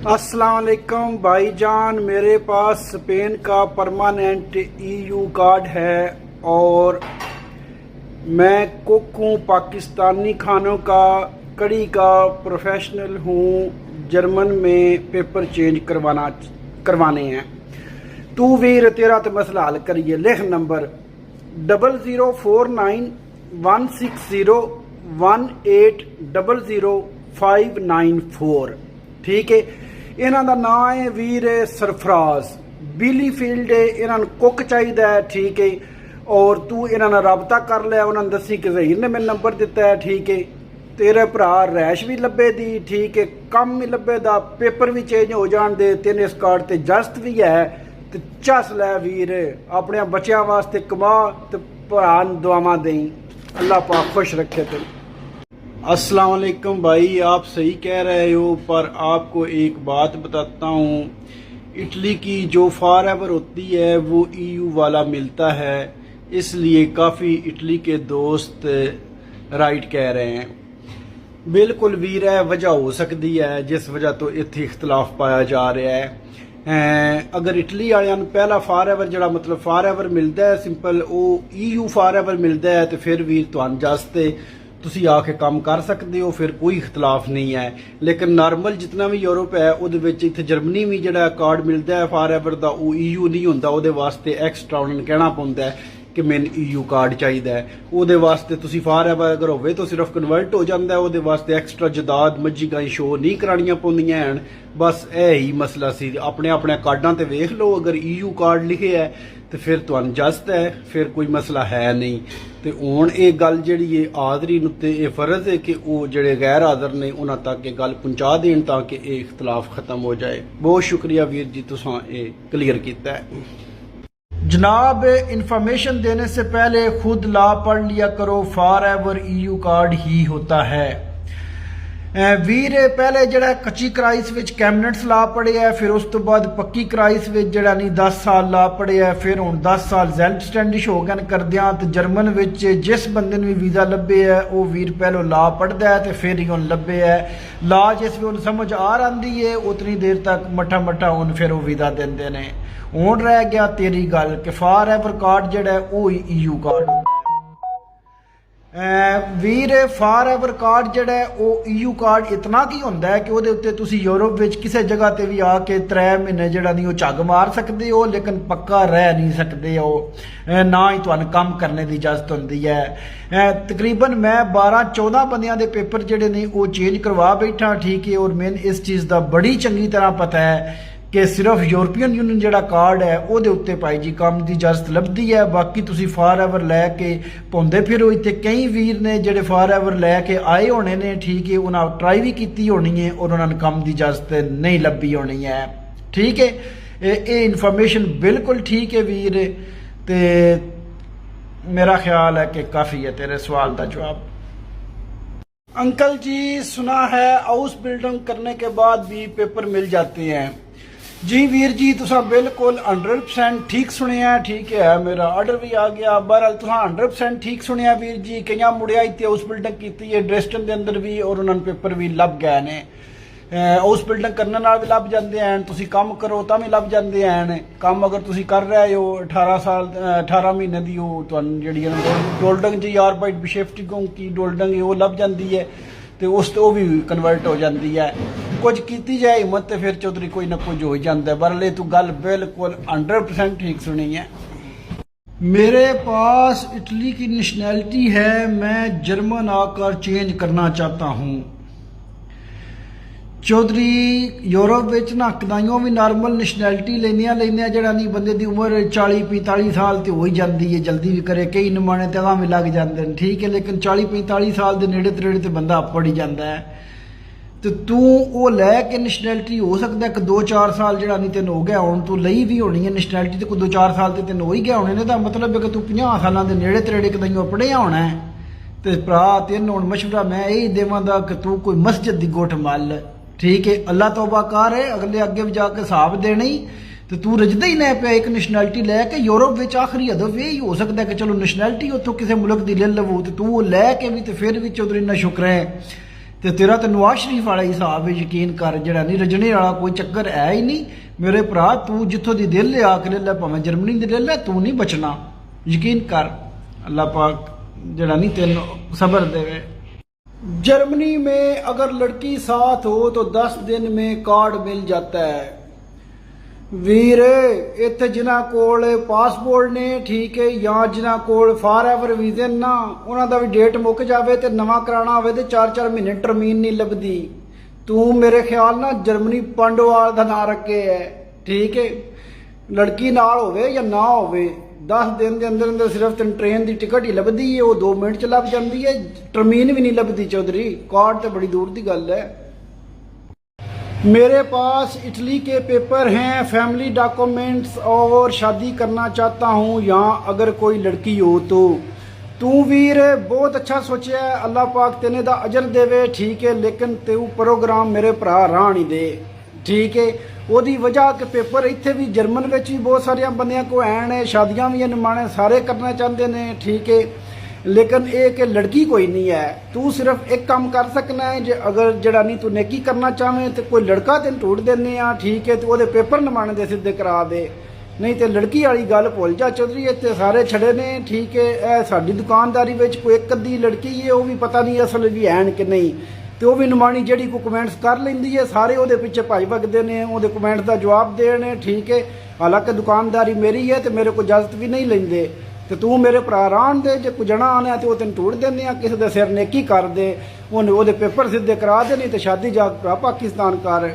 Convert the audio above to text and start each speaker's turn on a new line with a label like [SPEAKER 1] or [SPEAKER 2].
[SPEAKER 1] अस्सलाम वालेकुम भाईजान, मेरे पास स्पेन का परमानेंट ईयू कार्ड है और मैं कुक हूँ, पाकिस्तानी खानों का कड़ी का प्रोफेशनल हूँ। जर्मन में पेपर चेंज करवाने हैं। तू वीर तेरा तो मसला हल करिए। लिख नंबर 00491601800594। ठीक है। इन्हां दा नाम है वीर सरफराज बिली फील्ड है। इन्हां कुक चाहिए है। ठीक है। और तू इन्हां नाल राबता कर लिया, उन्होंने दसी कि ज़हीर ने मैंने नंबर दिता है। ठीक है। तेरे भरा रैश भी लब्बे दी। ठीक है। कम भी लब्बे दा, पेपर भी चेंज हो जान दे। तेन इस कार्ड ते जस्त भी है ते चस लै वीर, अपने बच्चों वास्ते कमा ते भरा दुआवां दें। अल्लाह पाक खुश रखे तेन। अस्सलाम वालेकुम भाई, आप सही कह रहे हो, पर आपको एक बात बताता हूँ। इटली की जो फॉर एवर होती है वो ईयू वाला मिलता है, इसलिए काफ़ी इटली के दोस्त राइट कह रहे हैं। बिल्कुल वीर है, वजह हो सकती है जिस वजह तो इत्थे इख्तलाफ पाया जा रहा है। अगर इटली वाले पहला फॉर एवर जरा मतलब फॉर एवर मिलता है सिंपल, वो ईयू फॉर एवर मिलता है तो फिर वीर तुहानू जास्ते तुसी आके काम कर सकते हो, फिर कोई इख्तलाफ नहीं है। लेकिन नॉर्मल जितना भी यूरोप है वो इत्थे जर्मनी भी जरा कार्ड मिलता है फॉर एवर का, वो ईयू नहीं होंदा। वो वास्ते एक्सट्रा उन्होंने कहना पौंदा है कि मैंने ईयू कार्ड चाहिए। वो वास्ते तुसी फॉर एवर अगर होवे तो सिर्फ कन्वर्ट हो जाता है। वो वास्ते एक्सट्रा जदाद मज्जी गाई शो नहीं करानियां पौंदियां हैं। बस यही मसला सी। अपने अपने कार्डां ते वेख लो, अगर ईयू कार्ड लिखे है तो फिर तुहानू इजाजत है, फिर कोई मसला है नहीं। तो हुण ये गल जिहड़ी हाज़रीन उत्ते ये फर्ज है कि वो जिहड़े गैर हाज़र ने उन्हां तक ये गल पहुँचा देन ताकि ये इख्तलाफ खत्म हो जाए। बहुत शुक्रिया वीर जी, तुसां ये क्लीयर किया है। जनाब, इंफॉर्मेशन देने से पहले खुद ला पढ़ लिया करो। फॉर एवर ईयू कार्ड ही होता है। वीर पहले जड़ा कच्ची कराइस विच कैबिनेट्स ला पढ़े है, फिर उस तो बाद पक्की कराइस विच जड़ा नहीं 10 साल ला पढ़े है, फिर हुण 10 साल ज़ेल्फ स्टैंडिश हो गए करदियां। तो जर्मन विच जिस बंदे नूं भी वीज़ा लभे है वो वीर पहलो ला पढ़दा है तो फिर ही हुण लभे है। ला जिस भी हुण समझ आ रही है उतनी देर तक मठा मठा हुण फिर वो वीज़ा देंदे ने। हुण रह गया तेरी गल कि फॉर एवर कार्ड जड़ा है वो ईयू कार्ड होता है। वीर फॉर एवर कार्ड जड़ा है वो ईयू कार्ड इतना की होंदा है कि वो उत्ते तुसी यूरोप विच किसी जगह ते भी आके 3 महीने जड़ा नहीं वो झग मार सकते हो, लेकिन पक्का रह नहीं सकते हो, ना ही तुहानू काम करने की इजाजत होंदी है। तकरीबन मैं 12-14 बंदियां दे पेपर जड़े नहीं वो चेंज करवा बैठा। ठीक है। और मैंने इस चीज़ का बड़ी चंगी तरह पता है कि सिर्फ यूरोपियन यूनियन जड़ा कार्ड है वो उत्ते भाई जी काम की इजाजत लभदी है। बाकी तुसी फॉर एवर लैके पौंदे फिरो। इत्थे कई वीर ने जेडे फॉर एवर लैके आए होने ने। ठीक है। उन्हें ट्राई भी की होनी है और उन्होंने काम की इजाजत नहीं लभी होनी है। ठीक है। ये इन्फॉर्मेशन बिल्कुल ठीक है वीर, ते मेरा ख्याल है कि काफ़ी है तेरे सवाल का जवाब। अंकल जी, सुना है हाउस बिल्डिंग करने के बाद भी पेपर मिल जाते हैं। जी वीर जी, तुसा बिल्कुल 100% ठीक सुनिया। ठीक है। मेरा ऑर्डर भी आ गया। बहरहाल तुसा 100% ठीक सुनिया वीर जी। कई मुड़िया इतने हाउस बिल्डिंग की है ड्रेस्टन के अंदर भी, और उन्होंने पेपर भी लभ गए ने। हाउस बिल्डिंग करने नाल भी लभ जाते हैं, तुसी काम करो तो भी लभ जाते हैं। काम अगर तुसी कर रहे हो 18 महीने की वो तुहानू जिहड़ी डोल्डंग जी आरबाइट बेशेफ्टिगों की डोल्डंग वो लभ जाती है, तो उस तो भी कन्वर्ट हो जाती है। कुछ की जाए हिम्मत तो फिर चौधरी कोई ना कुछ हो जाता है। बरले तू गल बिल्कुल 100% ठीक सुनी है। मेरे पास इटली की नेशनैलिटी है, मैं जर्मन आकर चेंज करना चाहता हूँ। चौधरी यूरोप विच ना कदाइयों भी नॉर्मल नेशनैलिटी लेंदियां जड़ा नहीं बंदे की उम्र 40-45 साल तो हो ही जाती है, जल्दी भी करे कई नमाने तो भी लग जाते हैं। ठीक है। लेकिन 40-45 साल के नेड़े तड़े तो बंदा पड़ ही जाता है। तो तू वो लैके नेशनैलिटी हो सकता है कि 2-4 साल जड़ा नहीं तेन हो गया हूँ, तू लई भी होनी है नेशनैलिटी तो कोई 2-4 साल तो तेन हो ही गया होने ने। तो मतलब है कि तू 50 सालों के नेड़े तड़े कदाइयों पढ़िया होना है। तो भरा तेन हूँ मशवरा मैं यही देवांगा कि तू कोई मस्जिद की गुठ मल। ठीक है। अल्लाह तौबा कर, अगले अगे भी जाके हिसाब देने ही तो तू रजदा ही नहीं पे एक नेशनैलिटी लैके यूरोप विच। आखिरी हदफ यही हो सकता है कि चलो नेशनैलिटी उतों किसी मुल्क की ले लवो, तो तू वो लैके भी तो फिर भी चौधरी ना शुक्र है ਤੇ ਤੇਰਾ ਤੇ ਨਵਾਜ਼ ਸ਼ਰੀਫ ਵਾਲਾ ਹਿਸਾਬ ਹੈ, ਯਕੀਨ ਕਰ, ਜਿਹੜਾ ਨਹੀਂ ਰਜਣੇ ਵਾਲਾ ਕੋਈ ਚੱਕਰ ਹੈ ਹੀ ਨਹੀਂ ਮੇਰੇ ਭਰਾ। ਤੂੰ ਜਿੱਥੋਂ ਦੀ ਦਿਲ ਲਿਆ ਕੇ ਲੈ ਲੈ, ਭਾਵੇਂ ਜਰਮਨੀ ਦੀ ਲੈ ਲੈ, ਤੂੰ ਨਹੀਂ ਬਚਣਾ, ਯਕੀਨ ਕਰ। अल्लाह पाक जड़ा नहीं तेन सब्र देवे। जर्मनी में अगर लड़की साथ हो तो 10 दिन में कार्ड मिल जाता है। वीर इत्थे जिन्हां कोल पासपोर्ट ने, ठीक है, या जिन्हां कोल फॉर एवर वीज़े ना, उन्हां दा भी डेट मुक जावे ते नवां कराना होवे ते 4-4 महीने टर्मीन नहीं लभदी। तू मेरे ख्याल ना जर्मनी पंडवाल दा नां रखे है, ठीक है। लड़की नाल होवे या ना होवे, 10 दिन के अंदर अंदर सिर्फ तेन ट्रेन की टिकट ही लभदी है, वो 2 मिनट च लभ जाती है, टर्मीन भी नहीं लभदी चौधरी। कार्ड तो बड़ी दूर की गल है। मेरे पास इटली के पेपर हैं, फैमिली डॉक्यूमेंट्स, और शादी करना चाहता हूँ यहाँ अगर कोई लड़की हो तो। तू वीर बहुत अच्छा सोचा है, अल्लाह पाक तेने दा अजर देवे, ठीक है, लेकिन तू प्रोग्राम मेरे भरा राह नहीं दे, ठीक है। ਉਹਦੀ वजह कि पेपर इत्थे भी जर्मन ਵਿੱਚ भी बहुत सारे बंदियां को हैं ने, शादियां भी निमाने सारे करना चाहते ने, ठीक है, लेकिन ये कि लड़की कोई नहीं है। तू सिर्फ एक काम कर सकना है, जे अगर जड़ा नहीं तू नेकी करना चाहे तो कोई लड़का तेन ढूंढ देने, ठीक है, तो वो पेपर निमाने दे सीधे करा दे, नहीं तो लड़की वाली गल भुल जा चौधरी। इतने सारे छड़े ने, ठीक है, साड़ी दुकानदारी में कोई एक अद्धी लड़की है, वो भी पता नहीं असल भी है कि नहीं, तो वह भी निमाणी जी को कमेंट्स कर लेंदी है, सारे वो पिछे भज वगते हैं, वो कमेंट्स का जवाब देने, ठीक है। हालांकि दुकानदारी मेरी है तो मेरे को इजाजत भी नहीं लेंदे, तो तू मेरे भरा रान दे, जो कुछ जना आने तो तेन ढूंढ देने, किसी के सिर नेकी कर दे, उन्हें वो पेपर सीधे करा दे, नहीं तो शादी जा पाकिस्तान कर।